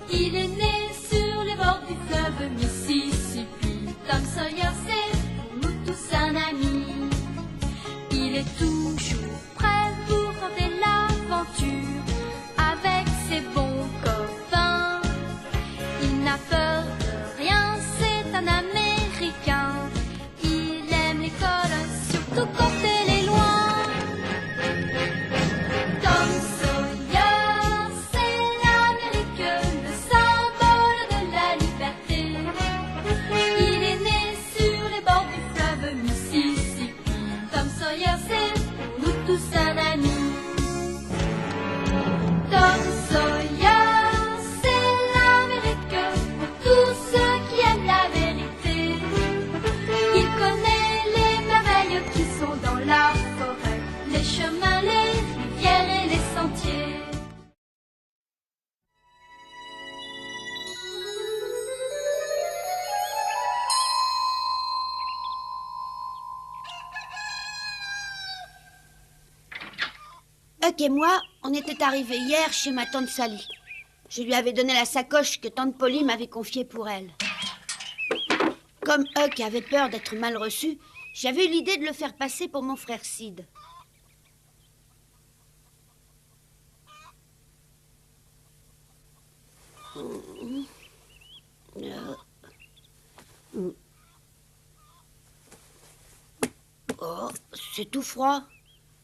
Il est né sur les bords du fleuve Mississippi. Tom Sawyer, c'est pour nous tous un ami. Il est toujours prêt pour tenter l'aventure avec ses bons copains. Il n'a peur de rien, c'est un Américain. Il aime l'école, surtout quand elle est loin. Tom Sawyer, c'est l'Amérique, le symbole de la liberté. Il est né sur les bords du fleuve Mississippi. Tom Sawyer, c'est pour nous tous un ami. Tom Sawyer, c'est l'Amérique pour tous ceux qui aiment la vérité. Il connaît les merveilles qui sont dans la forêt, les chemins, les rivières et les sentiers. Huck et moi, on était arrivés hier chez ma tante Sally. Je lui avais donné la sacoche que tante Polly m'avait confiée pour elle. Comme Huck avait peur d'être mal reçu, j'avais eu l'idée de le faire passer pour mon frère Sid. Oh, c'est tout froid.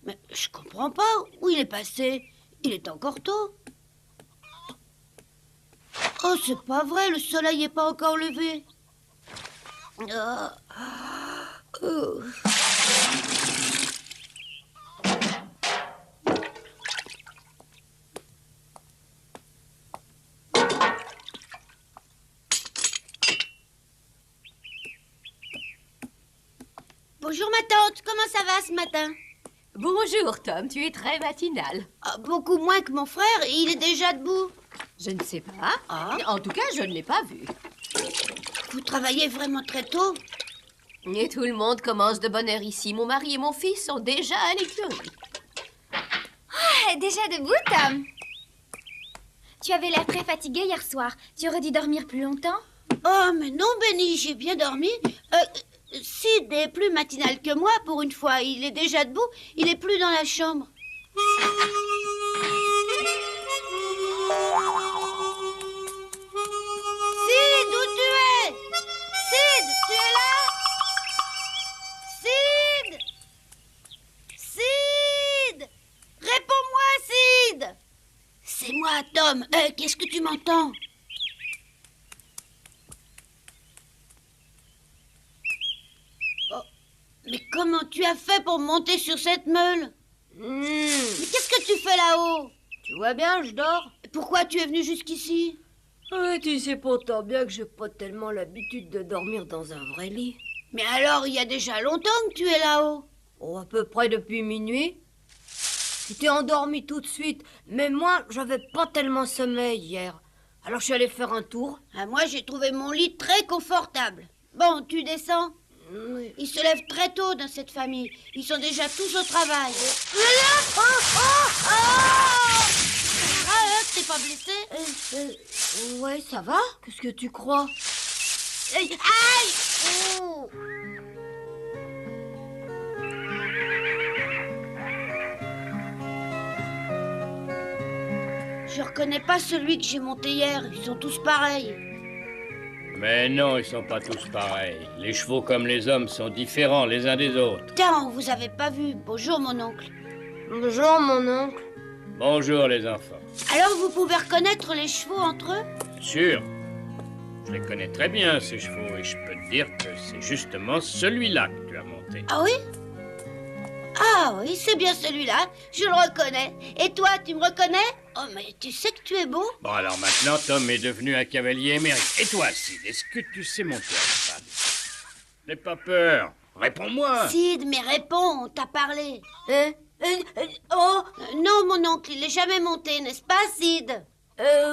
Mais je comprends pas. Où il est passé? Il est encore tôt. Oh, c'est pas vrai, le soleil est pas encore levé. Bonjour ma tante, comment ça va ce matin? Bonjour Tom, tu es très matinal. Ah, beaucoup moins que mon frère, il est déjà debout. Je ne sais pas. Ah. En tout cas, je ne l'ai pas vu. Vous travaillez vraiment très tôt? Et tout le monde commence de bonne heure ici. Mon mari et mon fils sont déjà à l'écurie. Déjà debout, Tom? Tu avais l'air très fatigué hier soir. Tu aurais dû dormir plus longtemps? Oh, mais non, Benny, j'ai bien dormi. Sid est plus matinal que moi pour une fois. Il est déjà debout, il est plus dans la chambre. Sid, où tu es? Sid, tu es là? Sid! Sid! Réponds-moi, Sid! C'est moi, Tom. Qu'est-ce que tu m'entends? Mais comment tu as fait pour monter sur cette meule? Mais qu'est-ce que tu fais là-haut? Tu vois bien, je dors. Pourquoi tu es venu jusqu'ici? Tu sais pourtant bien que j'ai pas tellement l'habitude de dormir dans un vrai lit. Mais alors, il y a déjà longtemps que tu es là-haut. Oh, à peu près depuis minuit. Tu t'es endormi tout de suite, mais moi, j'avais pas tellement sommeil hier. Alors je suis allée faire un tour. Ah, moi, j'ai trouvé mon lit très confortable. Bon, tu descends? Oui. Ils se lèvent très tôt dans cette famille. Ils sont déjà tous au travail. T'es pas blessé? Ouais, ça va? Qu'est-ce que tu crois? Aïe! Oh. Je reconnais pas celui que j'ai monté hier. Ils sont tous pareils. Mais non, ils sont pas tous pareils. Les chevaux comme les hommes sont différents les uns des autres. Tiens, on vous avait pas vu. Bonjour, mon oncle. Bonjour, mon oncle. Bonjour les enfants. Alors, vous pouvez reconnaître les chevaux entre eux? Bien sûr, je les connais très bien ces chevaux et je peux te dire que c'est justement celui-là que tu as monté. Ah oui? Ah oui, c'est bien celui-là. Je le reconnais. Et toi, tu me reconnais? Oh, mais tu sais que tu es beau? Bon alors maintenant, Tom est devenu un cavalier émérite. Et toi, Sid, est-ce que tu sais monter à cheval? N'aie pas peur. Réponds-moi. Sid, mais réponds, on t'a parlé. Oh, Non, mon oncle, il est jamais monté, n'est-ce pas, Sid?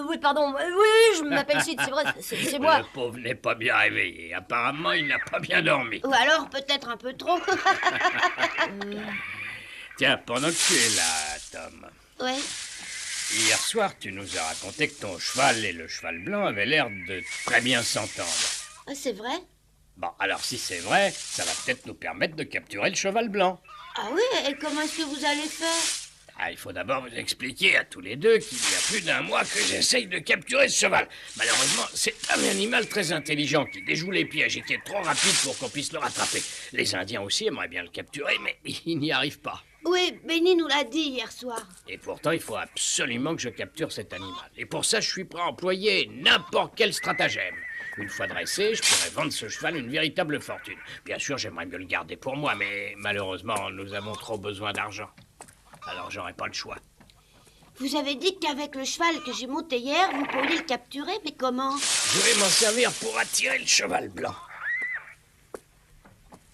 oui, pardon. Oui, je m'appelle Sid, c'est vrai, c'est moi. Le pauvre n'est pas bien réveillé. Apparemment, il n'a pas bien dormi. Ou alors peut-être un peu trop. Tiens, pendant que tu es là, Tom, Ouais. Hier soir, tu nous as raconté que ton cheval et le cheval blanc avaient l'air de très bien s'entendre. Ah, c'est vrai? Bon, alors si c'est vrai, ça va peut-être nous permettre de capturer le cheval blanc. Ah oui, et comment est-ce que vous allez faire? Ah, il faut d'abord vous expliquer à tous les deux qu'il y a plus d'un mois que j'essaye de capturer ce cheval. Malheureusement, c'est un animal très intelligent qui déjoue les pièges et qui est trop rapide pour qu'on puisse le rattraper. Les Indiens aussi aimeraient bien le capturer, mais ils n'y arrivent pas. Oui, Benny nous l'a dit hier soir. Et pourtant, il faut absolument que je capture cet animal. Et pour ça, je suis prêt à employer n'importe quel stratagème. Une fois dressé, je pourrais vendre ce cheval une véritable fortune. Bien sûr, j'aimerais mieux le garder pour moi, mais malheureusement, nous avons trop besoin d'argent. Alors, j'aurai pas le choix. Vous avez dit qu'avec le cheval que j'ai monté hier, vous pourriez le capturer, mais comment? Je vais m'en servir pour attirer le cheval blanc.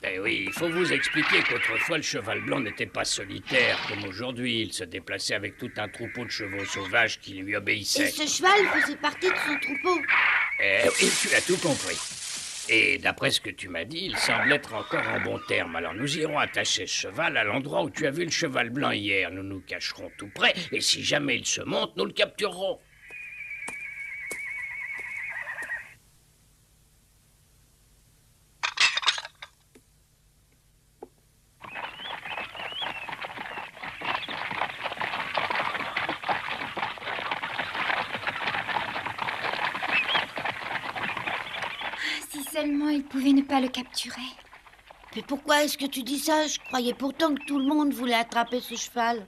Eh oui, il faut vous expliquer qu'autrefois, le cheval blanc n'était pas solitaire comme aujourd'hui. Il se déplaçait avec tout un troupeau de chevaux sauvages qui lui Et obéissaient. ce cheval faisait partie de son troupeau. Eh oui, tu as tout compris. Et d'après ce que tu m'as dit, il semble être encore en bon terme. Alors nous irons attacher ce cheval à l'endroit où tu as vu le cheval blanc hier. Nous nous cacherons tout près, et si jamais il se monte, nous le capturerons. Si seulement il pouvait ne pas le capturer. Mais pourquoi est-ce que tu dis ça? Je croyais pourtant que tout le monde voulait attraper ce cheval.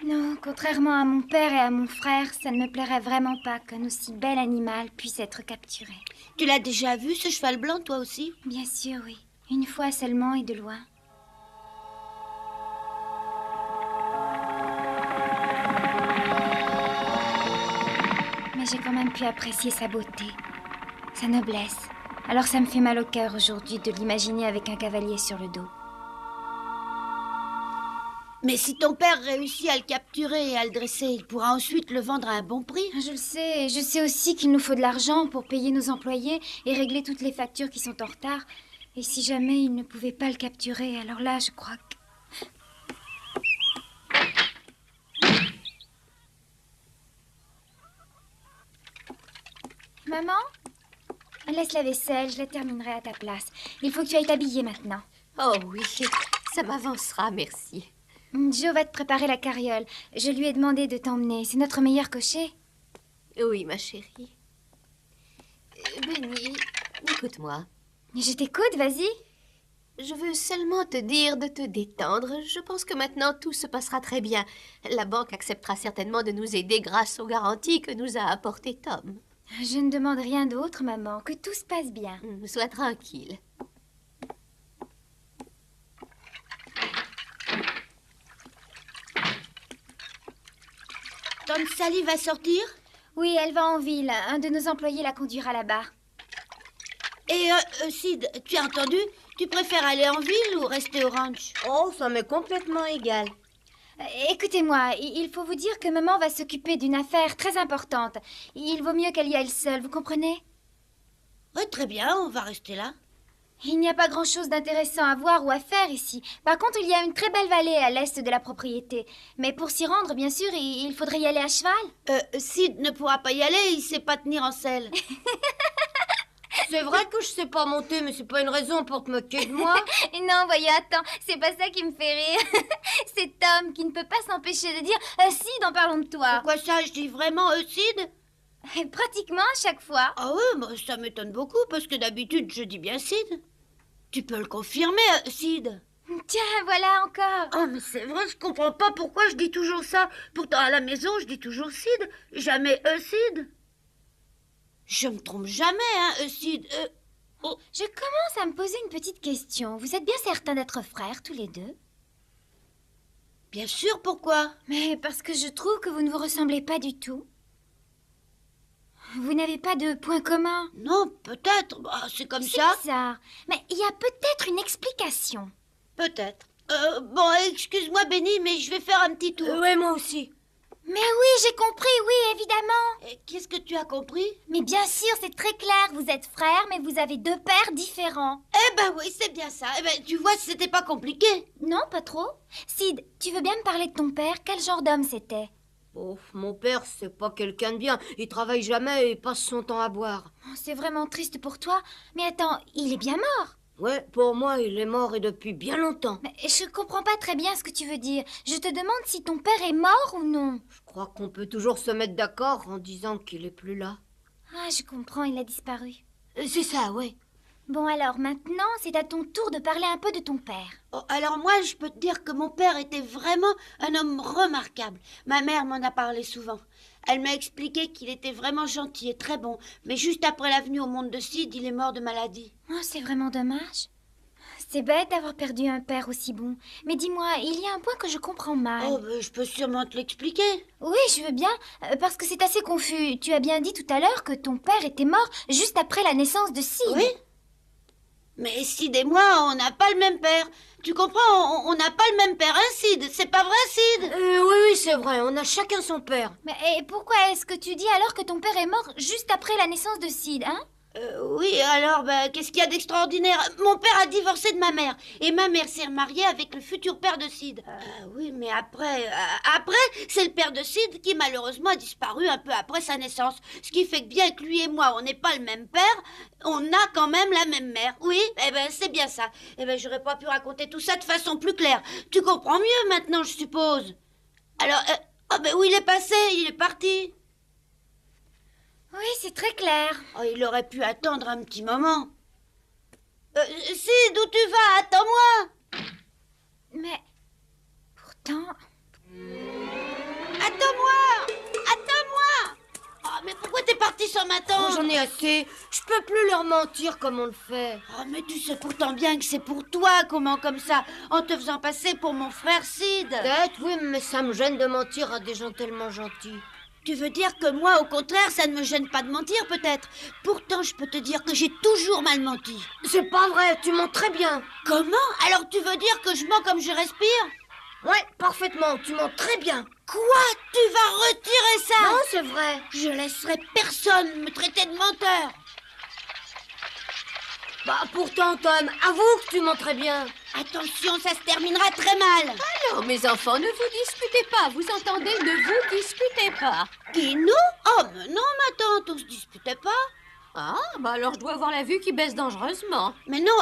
Non, contrairement à mon père et à mon frère, ça ne me plairait vraiment pas qu'un aussi bel animal puisse être capturé. Tu l'as déjà vu, ce cheval blanc, toi aussi? Bien sûr, oui. Une fois seulement et de loin. Mais j'ai quand même pu apprécier sa beauté, sa noblesse. Alors ça me fait mal au cœur aujourd'hui de l'imaginer avec un cavalier sur le dos. Mais si ton père réussit à le capturer et à le dresser, il pourra ensuite le vendre à un bon prix. Je le sais, et je sais aussi qu'il nous faut de l'argent pour payer nos employés et régler toutes les factures qui sont en retard. Et si jamais il ne pouvait pas le capturer, alors là, je crois que... Maman? Laisse la vaisselle, je la terminerai à ta place. Il faut que tu ailles t'habiller maintenant. Oh oui, ça m'avancera, merci. Joe va te préparer la carriole. Je lui ai demandé de t'emmener. C'est notre meilleur cocher. Oui, ma chérie. Benny, écoute-moi. Je t'écoute, vas-y. Je veux seulement te dire de te détendre. Je pense que maintenant tout se passera très bien. La banque acceptera certainement de nous aider grâce aux garanties que nous a apportées Tom. Je ne demande rien d'autre, maman. Que tout se passe bien. Sois tranquille. Tante Sally va sortir? Oui, elle va en ville. Un de nos employés la conduira là-bas. Et Sid, tu as entendu? Tu préfères aller en ville ou rester au ranch? Oh, ça m'est complètement égal. Écoutez-moi, il faut vous dire que maman va s'occuper d'une affaire très importante. Il vaut mieux qu'elle y aille seule, vous comprenez? Oui, très bien, on va rester là. Il n'y a pas grand-chose d'intéressant à voir ou à faire ici. Par contre, il y a une très belle vallée à l'est de la propriété. Mais pour s'y rendre, bien sûr, il faudrait y aller à cheval. Sid ne pourra pas y aller, il sait pas tenir en selle. C'est vrai que je sais pas monter, mais c'est pas une raison pour te moquer de moi. Non, voyez, attends, c'est pas ça qui me fait rire. C'est Tom qui ne peut pas s'empêcher de dire « Sid, en parlons de toi Pourquoi ça, je dis vraiment Sid? » Pratiquement à chaque fois. Ah oui, bah, ça m'étonne beaucoup, parce que d'habitude, je dis bien Sid. Tu peux le confirmer, Sid? Tiens, voilà encore. Oh, mais c'est vrai, je comprends pas pourquoi je dis toujours ça. Pourtant, à la maison, je dis toujours Sid, jamais Sid. Je me trompe jamais, hein, Sid. Oh. Je commence à me poser une petite question. Vous êtes bien certains d'être frères, tous les deux? Bien sûr, pourquoi? Mais parce que je trouve que vous ne vous ressemblez pas du tout. Vous n'avez pas de point commun. Non, peut-être. Bah, c'est comme C'est ça. bizarre. Mais il y a peut-être une explication. Peut-être. Bon, excuse-moi, Benny, mais je vais faire un petit tour. Ouais, moi aussi. Mais oui, j'ai compris, oui, évidemment. Qu'est-ce que tu as compris? Mais bien sûr, c'est très clair. Vous êtes frères, mais vous avez deux pères différents. Eh ben oui, c'est bien ça. Eh ben, tu vois, c'était pas compliqué. Non, pas trop. Sid, tu veux bien me parler de ton père? Quel genre d'homme c'était? Oh, mon père, c'est pas quelqu'un de bien. Il travaille jamais et passe son temps à boire. Oh, c'est vraiment triste pour toi. Mais attends, il est bien mort. Ouais, pour moi, il est mort et depuis bien longtemps. Mais je comprends pas très bien ce que tu veux dire. Je te demande si ton père est mort ou non. Je crois qu'on peut toujours se mettre d'accord en disant qu'il est plus là. Ah, je comprends, il a disparu. C'est ça, ouais. Bon alors, maintenant, c'est à ton tour de parler un peu de ton père. Oh, alors moi, je peux te dire que mon père était vraiment un homme remarquable. Ma mère m'en a parlé souvent. Elle m'a expliqué qu'il était vraiment gentil et très bon. Mais juste après la venue au monde de Sid, il est mort de maladie. Oh, c'est vraiment dommage. C'est bête d'avoir perdu un père aussi bon. Mais dis-moi, il y a un point que je comprends mal. Oh, ben, je peux sûrement te l'expliquer. Oui, je veux bien, parce que c'est assez confus. Tu as bien dit tout à l'heure que ton père était mort juste après la naissance de Sid. Oui. Mais Sid et moi, on n'a pas le même père. Tu comprends, on n'a pas le même père, hein, Sid? C'est pas vrai, Sid? Oui, c'est vrai, on a chacun son père. Mais et pourquoi est-ce que tu dis alors que ton père est mort juste après la naissance de Sid, hein? Oui, alors, ben, qu'est-ce qu'il y a d'extraordinaire? Mon père a divorcé de ma mère. Et ma mère s'est remariée avec le futur père de Sid. Oui, mais après, c'est le père de Sid qui malheureusement a disparu un peu après sa naissance. Ce qui fait que bien que lui et moi, on n'est pas le même père, on a quand même la même mère. Oui, eh ben, c'est bien ça. Eh ben, j'aurais pas pu raconter tout ça de façon plus claire. Tu comprends mieux maintenant, je suppose. Alors, oh ben, où il est passé? Il est parti. Oui, c'est très clair. Oh, il aurait pu attendre un petit moment. Sid, où tu vas? Attends-moi. Mais pourtant... Attends-moi. Attends-moi. Oh, mais pourquoi t'es parti sans Oh, m'attendre? j'en ai assez. Je peux plus leur mentir comme on le fait. Oh, mais tu sais pourtant bien que c'est pour toi qu'on ment comme ça, en te faisant passer pour mon frère Sid. Peut-être, oui, mais ça me gêne de mentir à des gens tellement gentils. Tu veux dire que moi, au contraire, ça ne me gêne pas de mentir, peut-être? Pourtant, je peux te dire que j'ai toujours mal menti. C'est pas vrai, tu mens très bien. Comment? Alors tu veux dire que je mens comme je respire? Ouais, parfaitement, tu mens très bien. Quoi? Tu vas retirer ça? Non, c'est vrai. Je laisserai personne me traiter de menteur. Bah pourtant, Tom, avoue que tu mens très bien. Attention, ça se terminera très mal. Alors, mes enfants, ne vous disputez pas. Vous entendez, ne vous disputez pas. Qui, nous? Oh, mais non, ma tante, on se disputait pas. Ah, bah alors je dois avoir la vue qui baisse dangereusement. Mais non,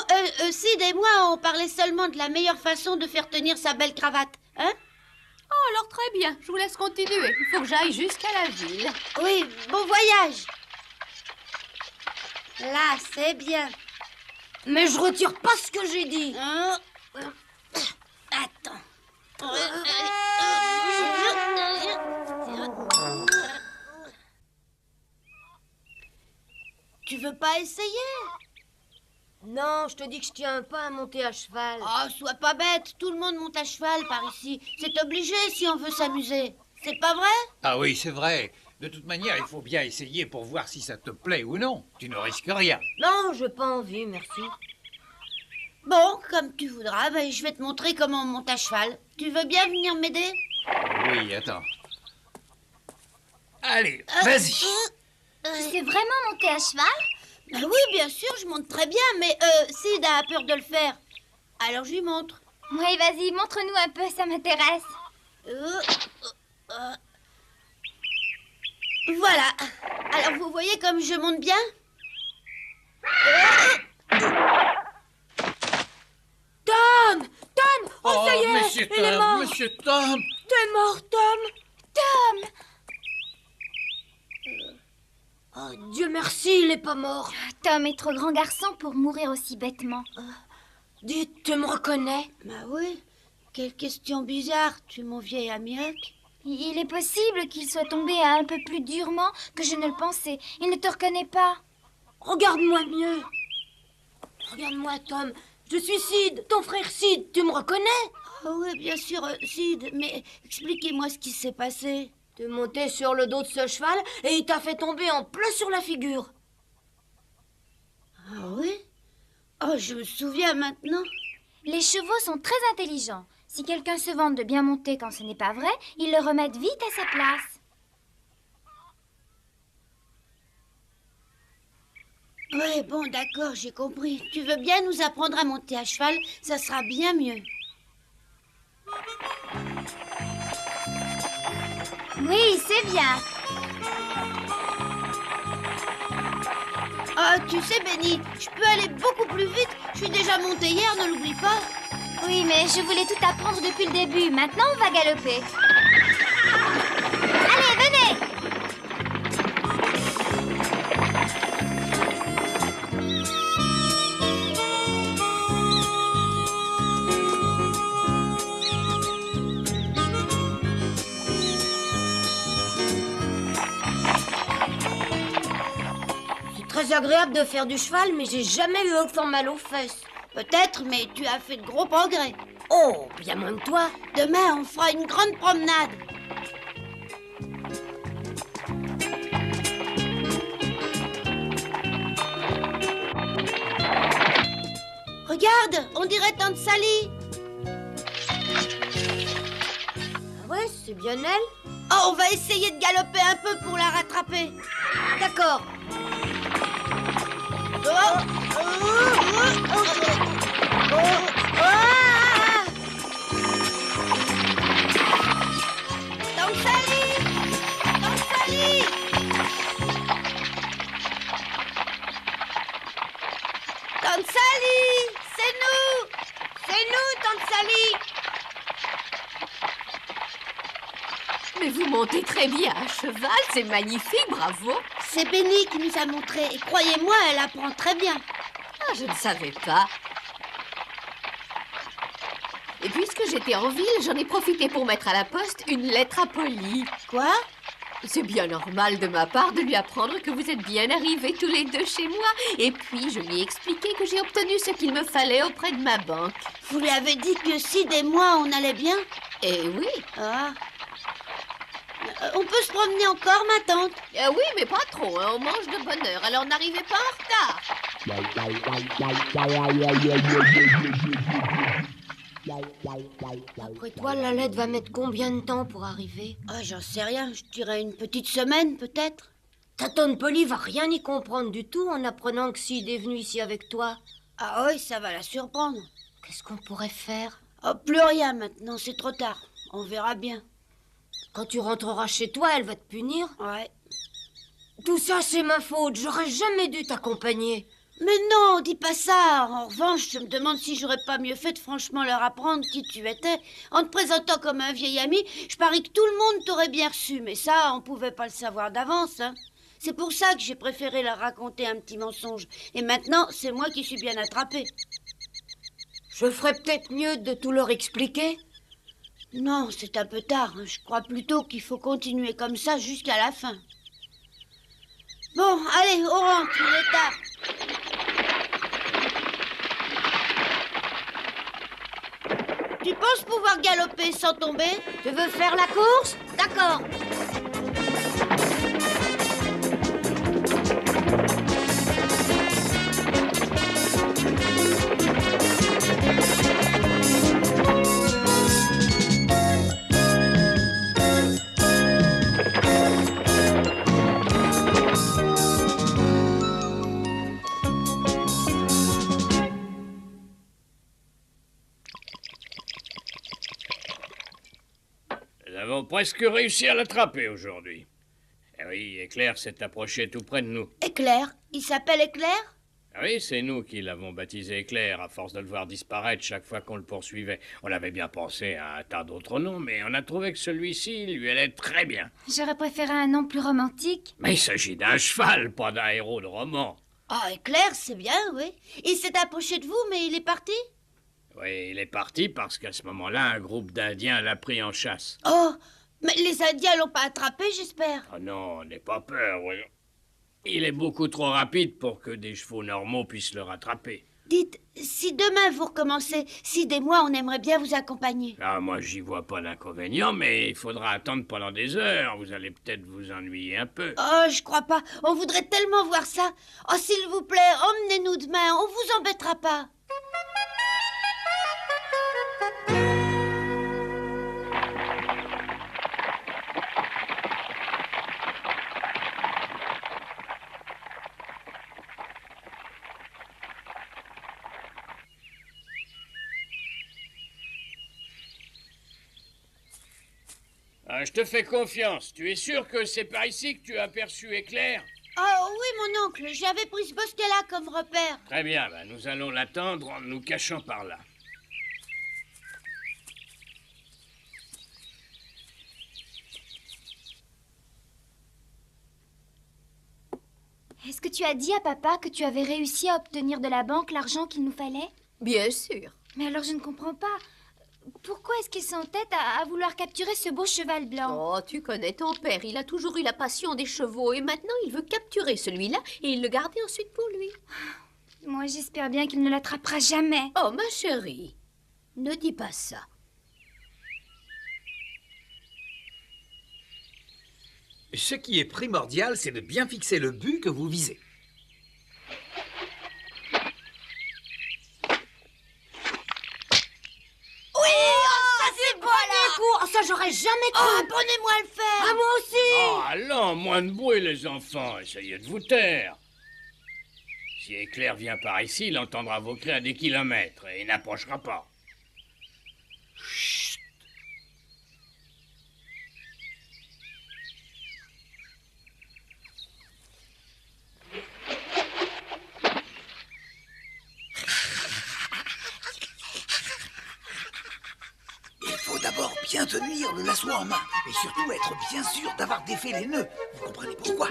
Sid et moi, on parlait seulement de la meilleure façon de faire tenir sa belle cravate. Hein? Oh, alors très bien, je vous laisse continuer. Il faut que j'aille jusqu'à la ville. Oui, bon voyage. Là, c'est bien. Mais je retire pas ce que j'ai dit. Attends. Tu veux pas essayer? Non, je te dis que je tiens pas à monter à cheval. Oh, sois pas bête, tout le monde monte à cheval par ici. C'est obligé si on veut s'amuser. C'est pas vrai? Ah oui, c'est vrai. De toute manière, il faut bien essayer pour voir si ça te plaît ou non. Tu ne risques rien. Non, j'ai pas envie, merci. Bon, comme tu voudras, ben, je vais te montrer comment on monte à cheval. Tu veux bien venir m'aider? Oui, attends. Allez, vas-y. C'est vraiment monter à cheval? Ben oui, bien sûr, je monte très bien, mais Sid a peur de le faire. Alors je lui montre. Oui, vas-y, montre-nous un peu, ça m'intéresse. Voilà. Alors vous voyez comme je monte bien? Tom! Tom! Oh, ça y est! Monsieur Il est Tom, mort! Monsieur Tom. T'es mort, Tom! Tom! Oh, Dieu merci, il est pas mort. Tom est trop grand garçon pour mourir aussi bêtement. Dites, tu me reconnais? Bah oui. Quelle question bizarre, tu mon vieil amiac. Il est possible qu'il soit tombé un peu plus durement que je ne le pensais. Il ne te reconnaît pas. Regarde-moi mieux. Regarde-moi, Tom. Je suis Sid, ton frère Sid. Tu me reconnais? Oh oui, bien sûr, Sid, mais expliquez-moi ce qui s'est passé. T'es monté sur le dos de ce cheval et il t'a fait tomber en plein sur la figure. Ah oui? Oh, je me souviens maintenant. Les chevaux sont très intelligents. Si quelqu'un se vante de bien monter quand ce n'est pas vrai, ils le remettent vite à sa place. Ouais, bon, d'accord, j'ai compris. Tu veux bien nous apprendre à monter à cheval? Ça sera bien mieux. Oui, c'est bien. Ah, tu sais, Benny, je peux aller beaucoup plus vite. Je suis déjà montée hier, ne l'oublie pas. Oui, mais je voulais tout apprendre depuis le début. Maintenant, on va galoper. Allez, venez! C'est très agréable de faire du cheval, mais j'ai jamais eu autant mal aux fesses. Peut-être, mais tu as fait de gros progrès. Oh, bien moins que toi. Demain, on fera une grande promenade. Regarde, on dirait Tante Sally. Ah ouais, c'est bien elle. Oh, on va essayer de galoper un peu pour la rattraper. D'accord. Tante Sally! Tante Sally! Tante Sally! C'est nous! C'est nous, Tante Sally! Mais vous montez très bien à cheval, c'est magnifique, bravo. C'est Benny qui nous a montré. Et croyez-moi, elle apprend très bien. Ah, je ne savais pas. Et puisque j'étais en ville, j'en ai profité pour mettre à la poste une lettre à Polly. Quoi? C'est bien normal de ma part de lui apprendre que vous êtes bien arrivés tous les deux chez moi. Et puis, je lui ai expliqué que j'ai obtenu ce qu'il me fallait auprès de ma banque. Vous lui avez dit que Sid et moi, on allait bien? Eh oui. Ah. On peut se promener encore, ma tante? Oui, mais pas trop, hein, on mange de bonne heure, alors n'arrivez pas en retard. Après toi, la lettre va mettre combien de temps pour arriver? Ah, j'en sais rien. Je dirais une petite semaine, peut-être. Ta tante Polly va rien y comprendre du tout en apprenant que Sid est venu ici avec toi. Ah oui, ça va la surprendre. Qu'est-ce qu'on pourrait faire? Oh, plus rien maintenant, c'est trop tard. On verra bien. Quand tu rentreras chez toi, elle va te punir. Ouais. Tout ça, c'est ma faute. J'aurais jamais dû t'accompagner. Mais non, dis pas ça. En revanche, je me demande si j'aurais pas mieux fait de franchement leur apprendre qui tu étais. En te présentant comme un vieil ami, je parie que tout le monde t'aurait bien reçu. Mais ça, on pouvait pas le savoir d'avance, hein. C'est pour ça que j'ai préféré leur raconter un petit mensonge. Et maintenant, c'est moi qui suis bien attrapée. Je ferais peut-être mieux de tout leur expliquer. Non, c'est un peu tard. Je crois plutôt qu'il faut continuer comme ça jusqu'à la fin. Bon, allez, on rentre, il est tard. Tu penses pouvoir galoper sans tomber? Tu veux faire la course? D'accord. Nous avons presque réussi à l'attraper aujourd'hui. Eh oui, Éclair s'est approché tout près de nous. Éclair? Il s'appelle Éclair? Ah oui, c'est nous qui l'avons baptisé Éclair, à force de le voir disparaître chaque fois qu'on le poursuivait. On avait bien pensé à un tas d'autres noms, mais on a trouvé que celui-ci lui allait très bien. J'aurais préféré un nom plus romantique. Mais il s'agit d'un cheval, pas d'un héros de roman. Ah, Éclair, c'est bien, oui. Il s'est approché de vous, mais il est parti? Oui, il est parti parce qu'à ce moment-là, un groupe d'Indiens l'a pris en chasse. Oh, mais les Indiens l'ont pas attrapé, j'espère. Oh non, n'aie pas peur, voyons. Il est beaucoup trop rapide pour que des chevaux normaux puissent le rattraper. Dites, si demain vous recommencez, Sid et moi, on aimerait bien vous accompagner. Ah, moi, j'y vois pas d'inconvénient, mais il faudra attendre pendant des heures. Vous allez peut-être vous ennuyer un peu. Oh, je crois pas. On voudrait tellement voir ça. Oh, s'il vous plaît, emmenez-nous demain. On vous embêtera pas. Ah, je te fais confiance. Tu es sûr que c'est par ici que tu as aperçu Éclair? Oh oui, mon oncle, j'avais pris ce bosquet-là comme repère. Très bien, ben, nous allons l'attendre en nous cachant par là. Est-ce que tu as dit à papa que tu avais réussi à obtenir de la banque l'argent qu'il nous fallait? Bien sûr. Mais alors je ne comprends pas. Pourquoi est-ce qu'il s'entête à vouloir capturer ce beau cheval blanc? Oh, tu connais ton père, il a toujours eu la passion des chevaux et maintenant il veut capturer celui-là et il le garder ensuite pour lui. Moi, j'espère bien qu'il ne l'attrapera jamais. Oh, ma chérie, ne dis pas ça. Ce qui est primordial, c'est de bien fixer le but que vous visez. Ça, j'aurais jamais cru. Oh, apprenez-moi à le faire. Ah, moi aussi. Oh, allons, moins de bruit, les enfants. Essayez de vous taire. Si Éclair vient par ici, il entendra vos cris à des kilomètres et n'approchera pas. Chut. Il faut d'abord bien tenir le lasso en main et surtout être bien sûr d'avoir défait les nœuds. Vous comprenez pourquoi?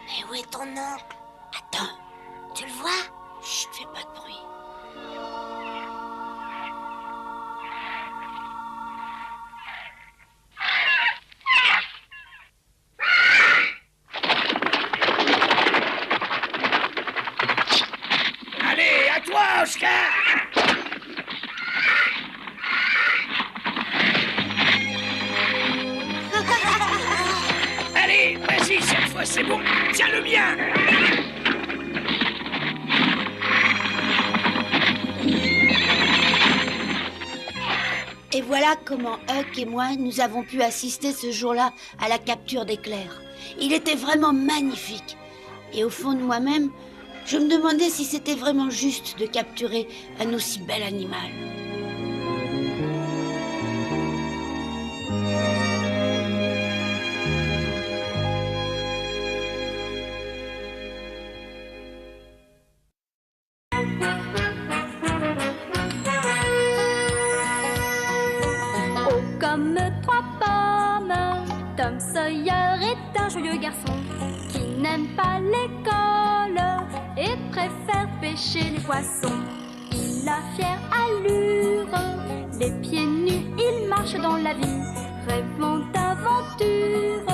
Mais où est ton oncle? Attends, tu le vois? Chut, fais pas de bruit. Allez, à toi, Oscar! Allez, vas-y, cette fois c'est bon. Tiens-le bien! Et voilà comment Huck et moi, nous avons pu assister ce jour-là à la capture d'Éclair. Il était vraiment magnifique. Et au fond de moi-même, je me demandais si c'était vraiment juste de capturer un aussi bel animal. Oh, comme trois pommes, Tom Sawyer est un joyeux garçon qui n'aime pas l'école et préfère pêcher les poissons. Il a fière allure, les pieds nus, il marche dans la vie, rêvant d'aventure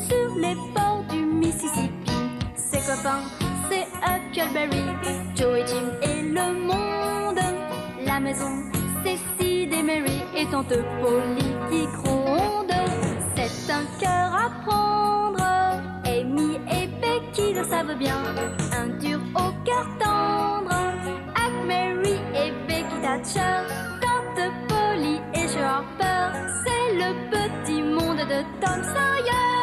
sur les bords du Mississippi. Ses copains, c'est Huckleberry, Joe et Jim et le monde. La maison, c'est Sid et Mary et tante Polly qui gronde. C'est un cœur à prendre, Amy et Becky le savent bien. Un dur au cœur tendre, Huck, Mary et Becky Thatcher. Tante Polly et Joe Harper, c'est le petit monde de Tom Sawyer.